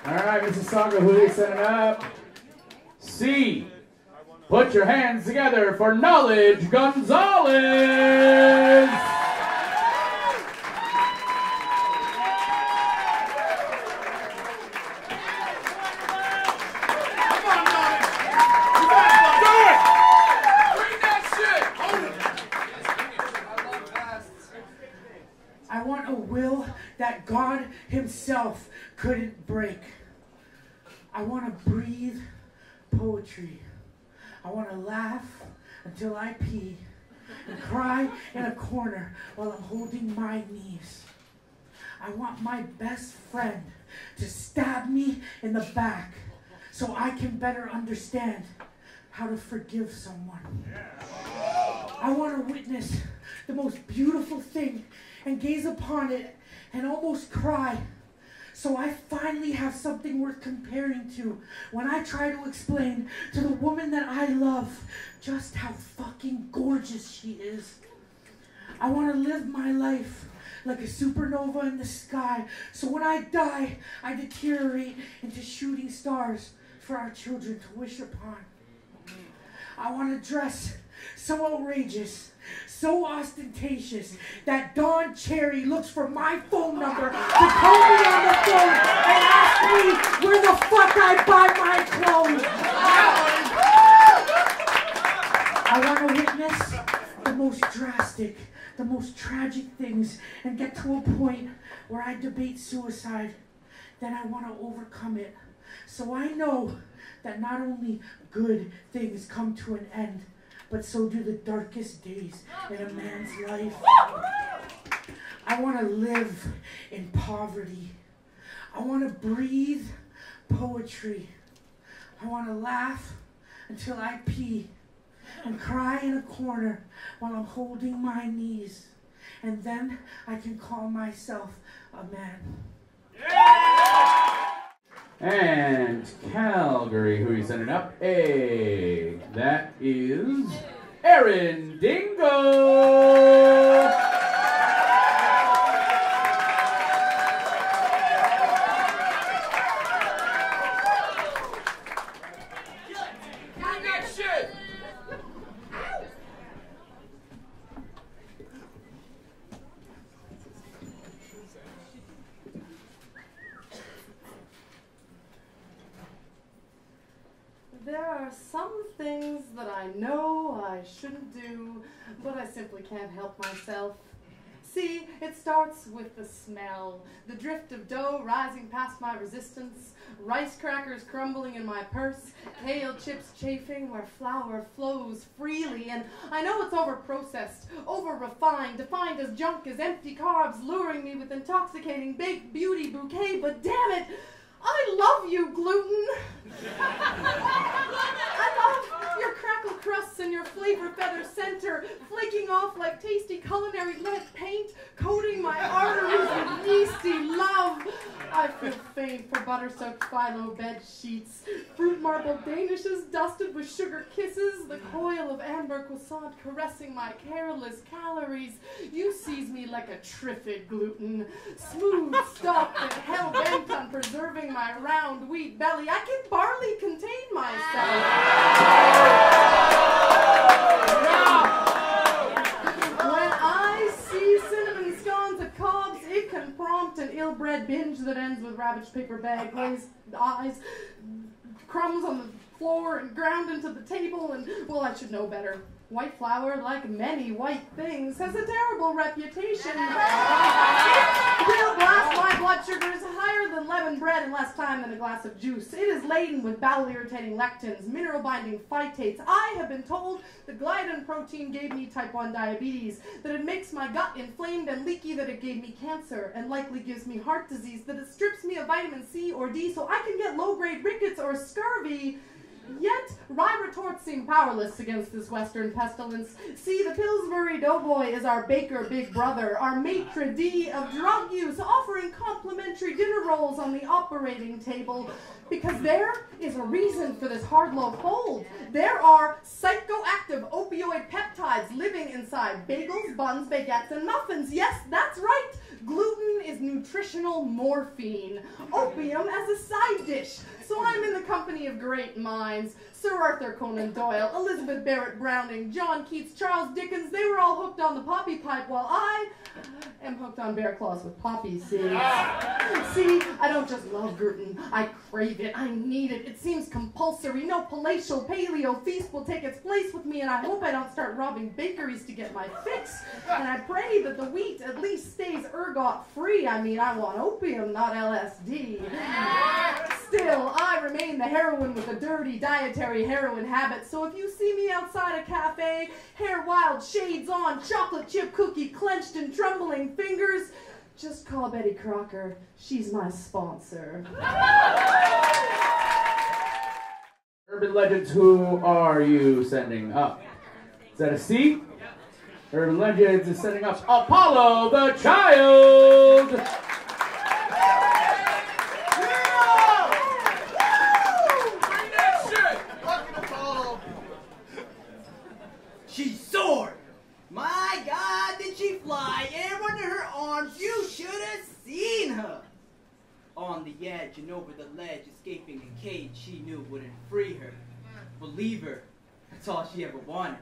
All right, Mississauga, who they sending up? C. Put your hands together for Knowledge Gonzalez. I want a will that God himself couldn't break. I want to breathe poetry. I want to laugh until I pee and cry in a corner while I'm holding my knees. I want my best friend to stab me in the back so I can better understand how to forgive someone. I want to witness the most beautiful thing and gaze upon it and almost cry, so I finally have something worth comparing to when I try to explain to the woman that I love just how fucking gorgeous she is. I want to live my life like a supernova in the sky, so when I die, I deteriorate into shooting stars for our children to wish upon. I want to dress so outrageous, so ostentatious, that Don Cherry looks for my phone number to call me on the phone and ask me where the fuck I buy my clothes. I want to witness the most drastic, the most tragic things and get to a point where I debate suicide. Then I want to overcome it. So I know that not only good things come to an end, but so do the darkest days in a man's life. I want to live in poverty. I want to breathe poetry. I want to laugh until I pee and cry in a corner while I'm holding my knees. And then I can call myself a man. And Calgary, who are you sending up? A. That is Aaron Dingo. There are some things that I know I shouldn't do, but I simply can't help myself. See, it starts with the smell, the drift of dough rising past my resistance, rice crackers crumbling in my purse, kale chips chafing where flour flows freely, and I know it's over-processed, over-refined, defined as junk, as empty carbs, luring me with intoxicating baked beauty bouquet, but damn it, I love you, gluten. I love your crackle crusts and your flavor feather center, flaking off like tasty culinary lead paint, coating my arteries with yeasty love. I feel faint for butter-soaked phyllo bed sheets, fruit marble danishes dusted with sugar kisses, the coil of amber croissant caressing my careless calories. You seize me like a triffid gluten, smooth stalked and hell-bent on preserving my round wheat belly. I can barely contain myself. When I see cinnamon scones at Cobb's, it can prompt an ill-bred binge that ends with ravaged paper bag, glazed eyes, crumbs on the floor and ground into the table, and, well, I should know better. White flour, like many white things, has a terrible reputation. It will blast my blood sugars higher than leavened bread in less time than a glass of juice. It is laden with bowel-irritating lectins, mineral-binding phytates. I have been told the gliadin protein gave me type 1 diabetes, that it makes my gut inflamed and leaky, that it gave me cancer, and likely gives me heart disease, that it strips me of vitamin C or D so I can get low-grade rickets or scurvy. Yet, wry retorts seem powerless against this western pestilence. See, the Pillsbury Doughboy is our baker big brother, our maitre d' of drug use, offering complimentary dinner rolls on the operating table. Because there is a reason for this hard low fold. There are psychoactive opioid peptides living inside bagels, buns, baguettes, and muffins. Yes, that's right. Gluten is nutritional morphine. Opium as a side dish. So I'm in the company of great minds. Sir Arthur Conan Doyle, Elizabeth Barrett Browning, John Keats, Charles Dickens, they were all hooked on the poppy pipe while I am hooked on bear claws with poppy seeds. See, I don't just love gluten, I crave it, I need it. It seems compulsory. No palatial paleo feast will take its place with me, and I hope I don't start robbing bakeries to get my fix. And I pray that the wheat at least stays ergot free. I mean, I want opium, not LSD. Still, I remain the heroine with a dirty dietary heroin habit, so if you see me outside a cafe, hair wild, shades on, chocolate chip cookie clenched and trembling fingers, just call Betty Crocker. She's my sponsor. Urban Legends, who are you sending up? Is that a C? Urban Legends is sending up Apollo the Child! She soared! My God, did she fly! Air under her arms, you should have seen her! On the edge and over the ledge, escaping a cage she knew wouldn't free her. Believe her, that's all she ever wanted.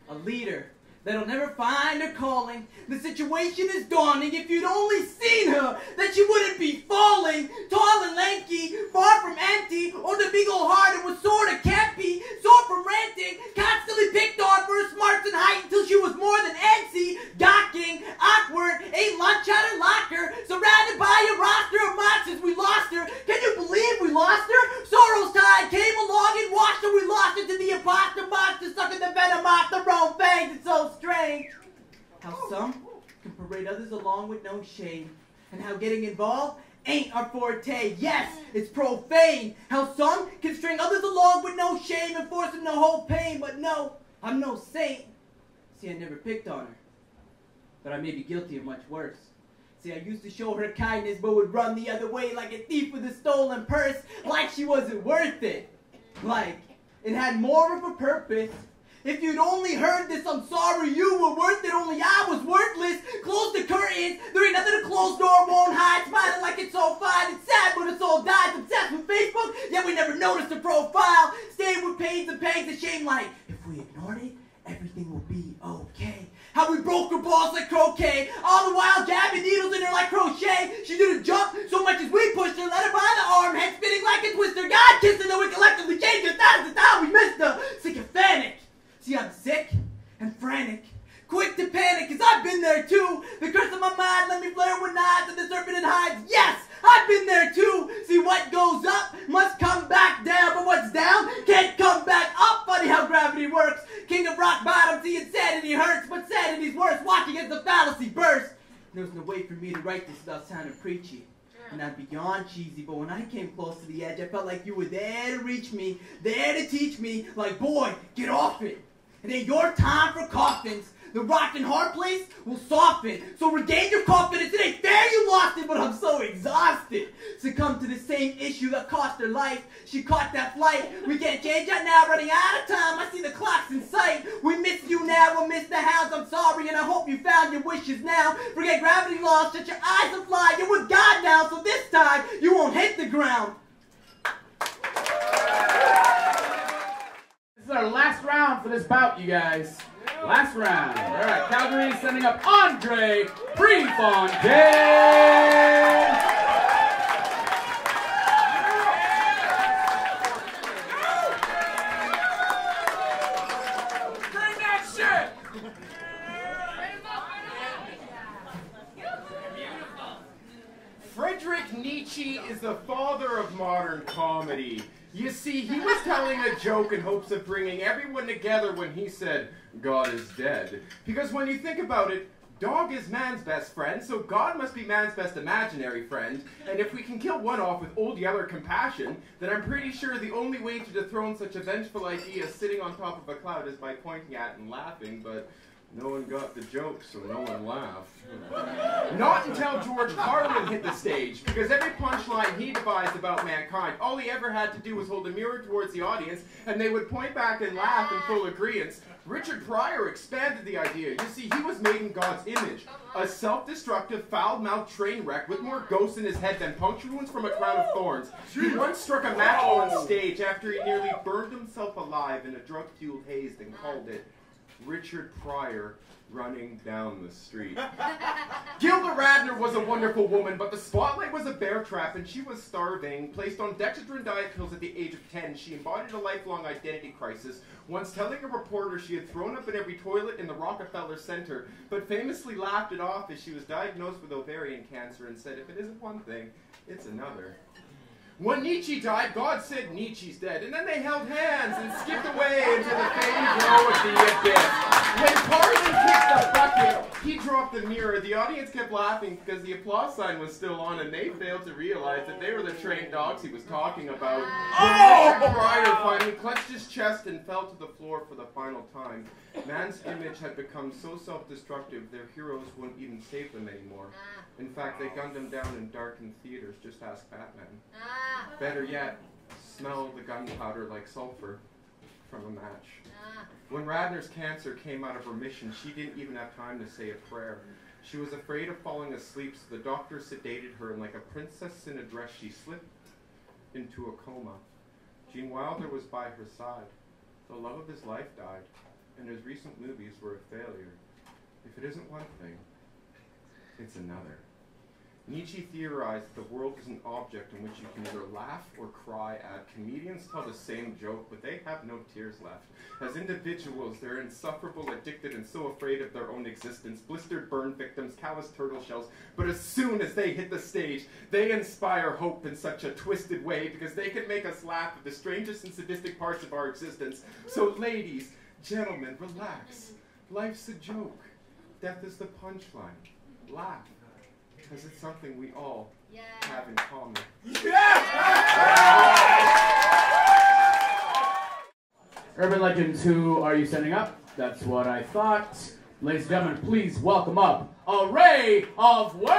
A leader that'll never find her calling. The situation is dawning. If you'd only seen her, that she wouldn't be falling. Tall and lanky, far from empty, or the big old heart that was sorta campy, sore from ranting, constantly picked on for her smarts and height until she was more than antsy, gawking, awkward, ate lunch out her locker, surrounded by a roster of monsters. We lost her. Can you believe we lost her? Sorrow's tide came along and washed her. We lost her to the imposter monster, sucking the venom off their own fangs. It's so strange how some can parade others along with no shame, and how getting involved ain't our forte. Yes, it's profane. How some can string others along with no shame and force them to hold pain. But no, I'm no saint. See, I never picked on her, but I may be guilty of much worse. See, I used to show her kindness, but would run the other way like a thief with a stolen purse, like she wasn't worth it, like it had more of a purpose. If you'd only heard this, I'm sorry you were worth it, only I was worthless. Close the curtains, there ain't nothing a closed door won't hide. Smiling like it's all fine, it's sad but it's all died. Obsessed with Facebook, yet we never noticed the profile. Staying with pains and pangs of shame, like if we ignored it, everything will be okay. How we broke her balls like croquet, all the while jabbing needles in her like crochet. She didn't jump so much as we pushed her, let her by the arm, head spinning like a twister. God kissing her, we collectively changed her, that's the time we missed her. Sycophantic. See, I'm sick and frantic, quick to panic, cause I've been there too. The curse of my mind let me flare with knives and the serpent and hides. Yes, I've been there too. See, what goes up must come back down, but what's down can't come back up. Funny how gravity works. King of rock bottom, see, insanity hurts, but sanity's worse. Watching as the fallacy bursts. There was no way for me to write this without sounding preachy. And I'm beyond cheesy, but when I came close to the edge, I felt like you were there to reach me, there to teach me, like, boy, get off it. It ain't your time for coffins. The rock and hard place will soften. So regain your confidence. It ain't fair you lost it, but I'm so exhausted. Succumb to the same issue that cost her life. She caught that flight. We can't change that now, running out of time. I see the clocks in sight. We miss you now, we'll miss the hounds. I'm sorry, and I hope you found your wishes now. Forget gravity laws, shut your eyes and fly. You're with God now, so this time you won't hit the ground. This is our last round for this bout, you guys. Last round. All right, Calgary is sending up Andre Prefontaine. Bring that shit! Friedrich Nietzsche is the father of modern comedy. You see, he was telling a joke in hopes of bringing everyone together when he said, God is dead. Because when you think about it, dog is man's best friend, so God must be man's best imaginary friend. And if we can kill one off with Old Yeller compassion, then I'm pretty sure the only way to dethrone such a vengeful idea sitting on top of a cloud is by pointing at and laughing. But No one got the joke, so no one laughed. Not until George Carlin hit the stage, because every punchline he devised about mankind, all he ever had to do was hold a mirror towards the audience, and they would point back and laugh in full agreement. Richard Pryor expanded the idea. You see, he was made in God's image. A self-destructive, foul-mouthed train wreck with more ghosts in his head than puncture wounds from a crown of thorns. He once struck a match on stage after he nearly burned himself alive in a drug-fueled haze and called it Richard Pryor running down the street. Gilda Radner was a wonderful woman, but the spotlight was a bear trap and she was starving. Placed on Dexedrine diet pills at the age of 10, she embodied a lifelong identity crisis, once telling a reporter she had thrown up in every toilet in the Rockefeller Center, but famously laughed it off as she was diagnosed with ovarian cancer and said, if it isn't one thing, it's another. When Nietzsche died, God said Nietzsche's dead, and then they held hands and skipped away into the fading glow of the abyss. When Carlin kicked the bucket, he dropped the mirror. The audience kept laughing because the applause sign was still on, and they failed to realize that they were the trained dogs he was talking about. When Pryor finally clenched his chest and fell to the floor for the final time. Man's image had become so self-destructive, their heroes wouldn't even save them anymore. In fact, they gunned them down in darkened theaters. Just ask Batman. Better yet, smell the gunpowder like sulfur from a match. When Radner's cancer came out of remission, she didn't even have time to say a prayer. She was afraid of falling asleep, so the doctor sedated her, and like a princess in a dress, she slipped into a coma. Gene Wilder was by her side. The love of his life died, and his recent movies were a failure. If it isn't one thing, it's another. Nietzsche theorized that the world is an object in which you can either laugh or cry at. Comedians tell the same joke, but they have no tears left. As individuals, they're insufferable, addicted, and so afraid of their own existence. Blistered burn victims, calloused turtle shells. But as soon as they hit the stage, they inspire hope in such a twisted way because they can make us laugh at the strangest and sadistic parts of our existence. So ladies, gentlemen, relax. Life's a joke. Death is the punchline. Laugh. Because it's something we all have in common. Urban Legends, who are you sending up? That's what I thought. Ladies and gentlemen, please welcome up Array of Words!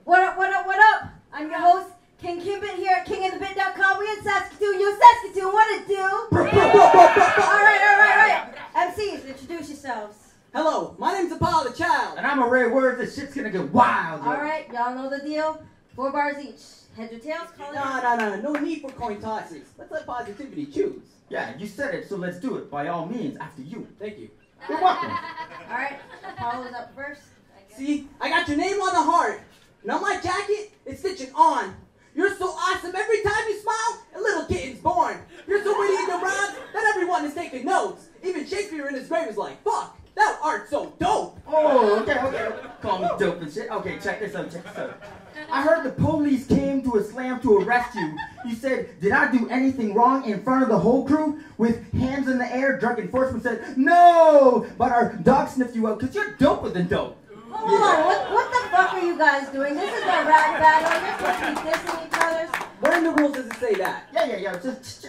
What up, what up, what up? I'm your host, King Kimbit here at KingInTheBit.com. We in Saskatoon, you in Saskatoon, what it do? Alright. MCs, introduce yourselves. Hello, my name's Apollo the Child. And I'm Array of Words. This shit's gonna get wild. Alright, y'all know the deal. 4 bars each. Heads or tails, call it. No need for coin tosses. Let's let positivity choose. Yeah, you said it, so let's do it. By all means, after you. Thank you. You're welcome. Alright, Apollo's up first. See, I got your name on the heart. And on my jacket, it's stitching on. You're so awesome, every time you smile, a little kitten's born. You're so witty in your rhymes that everyone is taking notes. Even Shakespeare in his grave is like, fuck, that art's so dope. Oh, okay. Call me dope and shit. Okay, check this out. I heard the police came to a slam to arrest you. You said, did I do anything wrong in front of the whole crew? With hands in the air, drug enforcement said, no! But our dog sniffed you out because you're doper than dope. Hold on, what the fuck are you guys doing? This is a rap battle. You're supposed to be dissing each other. Where in the rules does it say that? Yeah. Just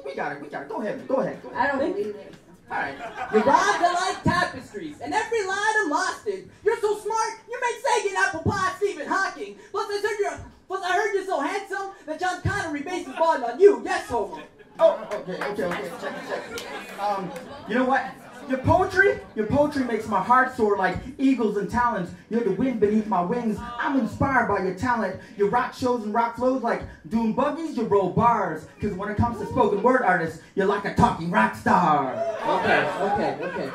we got it. Go ahead. I don't believe it. Alright. Your rhymes are like tapestries, and every line I'm lost in. You're so smart, you make Sagan apple pie Stephen Hawking. Plus I heard you're so handsome that John Connery based his bond on you. Yes, Homer. Oh, okay. Check. You know what? Your poetry makes my heart soar like eagles and talons. You're the wind beneath my wings. I'm inspired by your talent. Your rock shows and rock flows like dune buggies, you roll bars. Because when it comes to spoken word artists, you're like a talking rock star. Okay.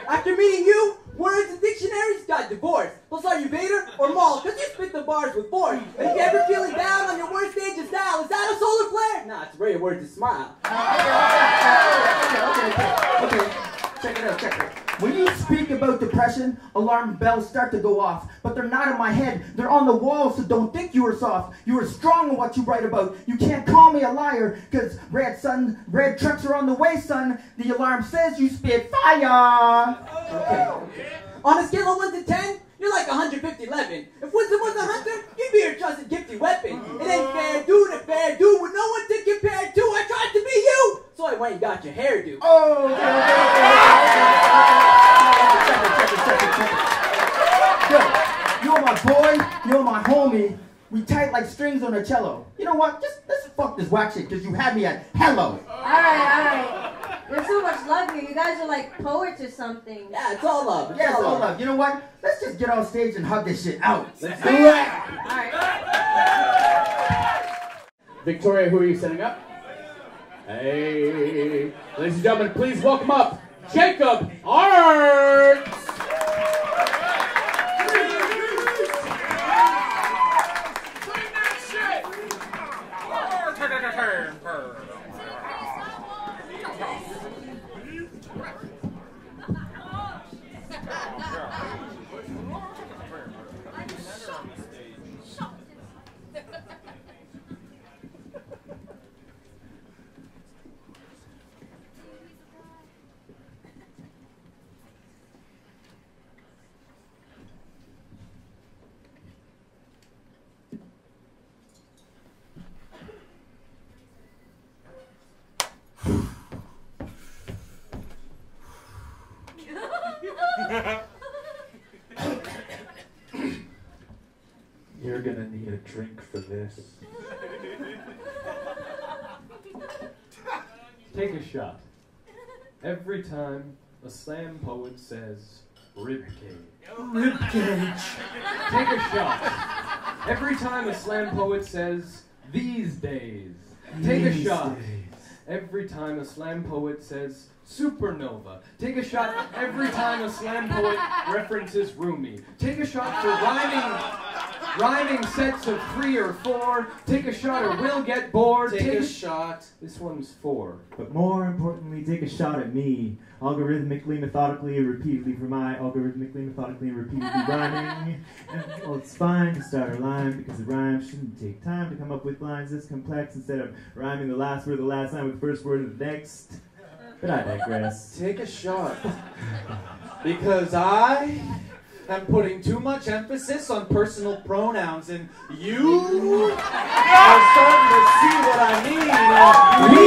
After meeting you, words and dictionaries got divorced. Plus, are you Vader or Maul? Because you spit the bars with force. And if you're ever feeling down on your worst stage of style, is that a solar flare? Nah, it's Ray of Words to smile. Okay. Check it out. When you speak about depression, alarm bells start to go off. But they're not in my head, they're on the wall, so don't think you are soft. You are strong in what you write about. You can't call me a liar, cause red trucks are on the way, son. The alarm says you spit fire. Okay. On a scale of 1 to 10, You're like 150-11. If wisdom was a hunter, you'd be your trusted gifted weapon. It ain't fair dude, a fair dude with no one to compare to. I tried to be you, so I went and got your hairdo. Oh! Yo, you're my boy, you're my homie. We tight like strings on a cello. You know what? Let's fuck this whack shit, because you had me at hello. Alright. There's so much love here. You guys are like poets or something. Yeah, it's all love. It's all love. You know what? Let's just get on stage and hug this shit out. Let's do it. Alright. Victoria, who are you setting up? Hey, ladies and gentlemen, please welcome up Jacob Arts. You're gonna need a drink for this. Take a shot. Every time a slam poet says ribcage. Ribcage. Take a shot. Every time a slam poet says these days. Take a shot. Every time a slam poet says supernova. Take a shot every time a slam poet references Rumi. Take a shot for rhyming sets of 3 or 4. Take a shot or we'll get bored. Take a shot. This one's 4. But more importantly, take a shot at me. Algorithmically, methodically, and repeatedly for my algorithmically, methodically, and repeatedly rhyming. And, well, it's fine to start a line because the rhyme shouldn't take time to come up with lines this complex instead of rhyming the last word of the last line with the first word of the next. But I digress. Take a shot. Because I am putting too much emphasis on personal pronouns, and you are starting to see what I mean. We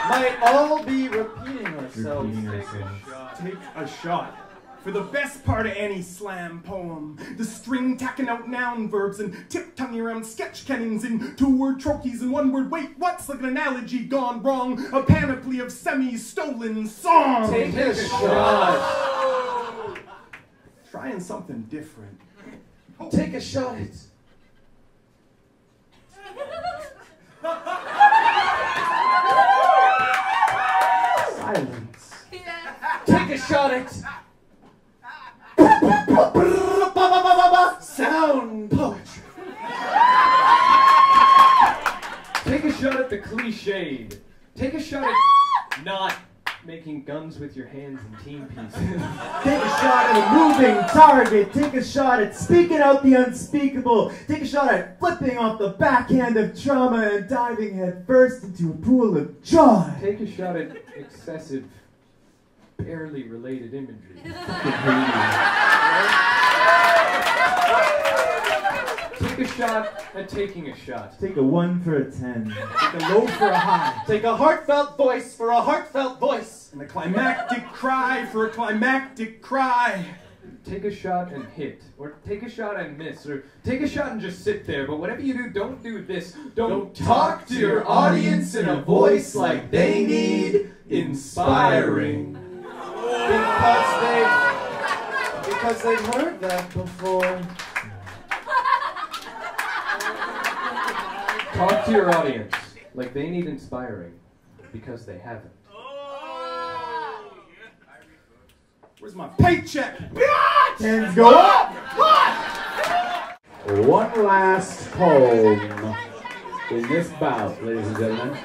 might all be repeating ourselves. Take a shot. For the best part of any slam poem, the string tacking out noun verbs and tip-tonguing around sketch kennings in 2-word trochees and 1-word wait, what's like an analogy gone wrong, a panoply of semi-stolen songs. Take a shot. Trying something different. Take a shot at Silence. Take a shot at sound poetry. Take a shot at the cliched. Take a shot at not making guns with your hands in team pieces. Take a shot at a moving target. Take a shot at speaking out the unspeakable. Take a shot at flipping off the backhand of trauma and diving headfirst into a pool of joy. Take a shot at excessive, barely related imagery. Take a shot at taking a shot. Take a 1 for a 10. Take a low for a high. Take a heartfelt voice for a heartfelt voice. And a climactic cry for a climactic cry. Take a shot and hit, or take a shot and miss, or take a shot and just sit there. But whatever you do, don't do this. Don't talk to your audience in a voice like they need inspiring. Because they've heard that before. Talk to your audience like they need inspiring, because they haven't. Where's my paycheck? Hands go up! One last poem in this bout, ladies and gentlemen.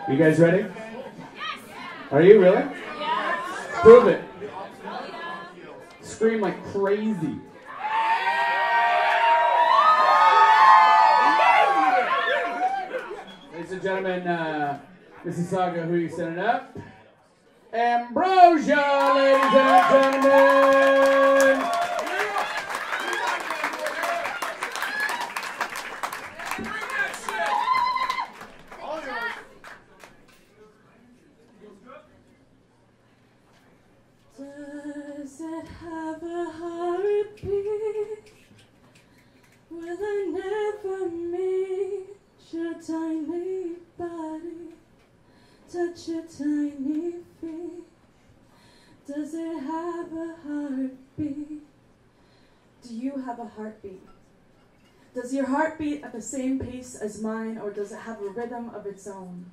You guys ready? Are you really? Prove it. Scream like crazy. Ladies and gentlemen, Mississauga, who are you setting up? Ambrosia, ladies and gentlemen. Does it have a heartbeat? Will I never meet your tiny body? Touch your tiny feet. Does it have a heartbeat? Do you have a heartbeat? Does your heart beat at the same pace as mine, or does it have a rhythm of its own?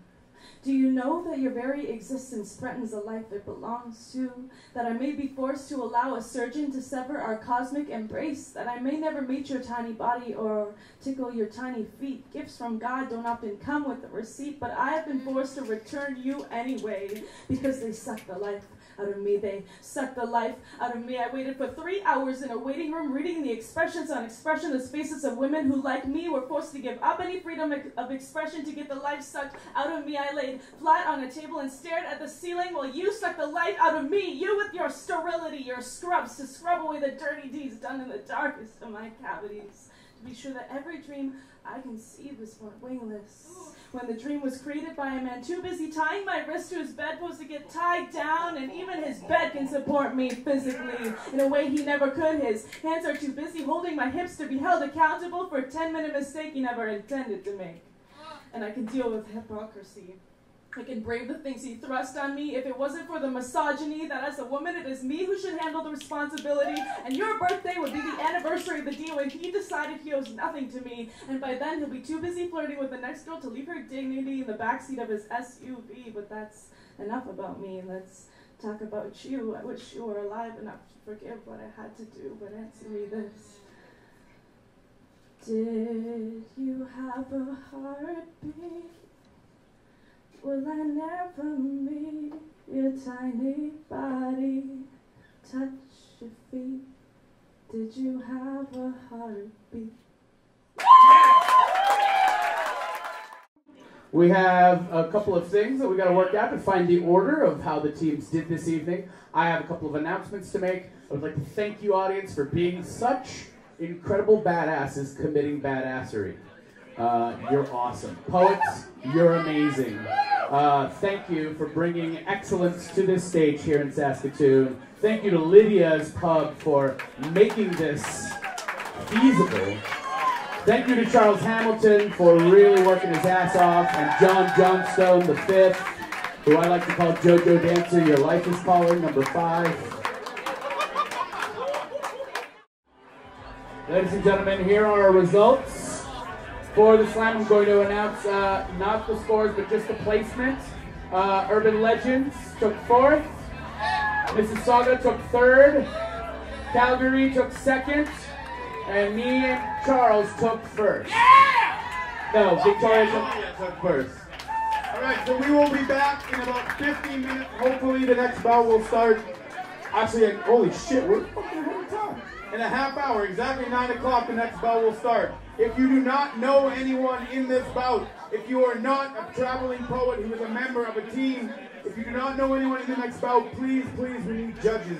Do you know that your very existence threatens the life it belongs to? That I may be forced to allow a surgeon to sever our cosmic embrace? That I may never meet your tiny body or tickle your tiny feet? Gifts from God don't often come with a receipt, but I have been forced to return you anyway, because they suck the life out of me. They sucked the life out of me. I waited for 3 hours in a waiting room, reading the expressions on expressionless faces of women who, like me, were forced to give up any freedom of expression to get the life sucked out of me. I laid flat on a table and stared at the ceiling while you sucked the life out of me. You with your sterility, your scrubs to scrub away the dirty deeds done in the darkest of my cavities. To be sure that every dream I conceived was born wingless. When the dream was created by a man too busy tying my wrist to his bedpost to get tied down, and even his bed can support me physically in a way he never could. His hands are too busy holding my hips to be held accountable for a 10-minute mistake he never intended to make. And I can deal with hypocrisy. I can brave the things he thrust on me if it wasn't for the misogyny that as a woman it is me who should handle the responsibility, and your birthday would be the anniversary of the day when he decided he owes nothing to me, and by then he'll be too busy flirting with the next girl to leave her dignity in the backseat of his SUV. But that's enough about me. Let's talk about you. I wish you were alive enough to forgive what I had to do, but answer me this. Did you have a heartbeat? Will I never meet your tiny body? Touch your feet. Did you have a heartbeat? We have a couple of things that we got to work out to find the order of how the teams did this evening. I have a couple of announcements to make. I would like to thank you, audience, for being such incredible badasses committing badassery. You're awesome. Poets, you're amazing. Thank you for bringing excellence to this stage here in Saskatoon. Thank you to Lydia's Pub for making this feasible. Thank you to Charles Hamilton for really working his ass off, and John Johnstone V, who I like to call JoJo Dancer, Your Life is Calling, number 5. Ladies and gentlemen, here are our results. For the slam, I'm going to announce not the scores, but just the placement. Urban Legends took 4th. Mississauga took 3rd. Calgary took 2nd. And me and Charles took 1st. Yeah! No, Victoria took 1st. Alright, so we will be back in about 15 minutes. Hopefully the next bout will start. Actually, holy shit, we're fucking ahead of time. In a half hour, exactly 9 o'clock, the next bout will start. If you do not know anyone in this bout, if you are not a traveling poet who is a member of a team, if you do not know anyone in the next bout, please, we need judges.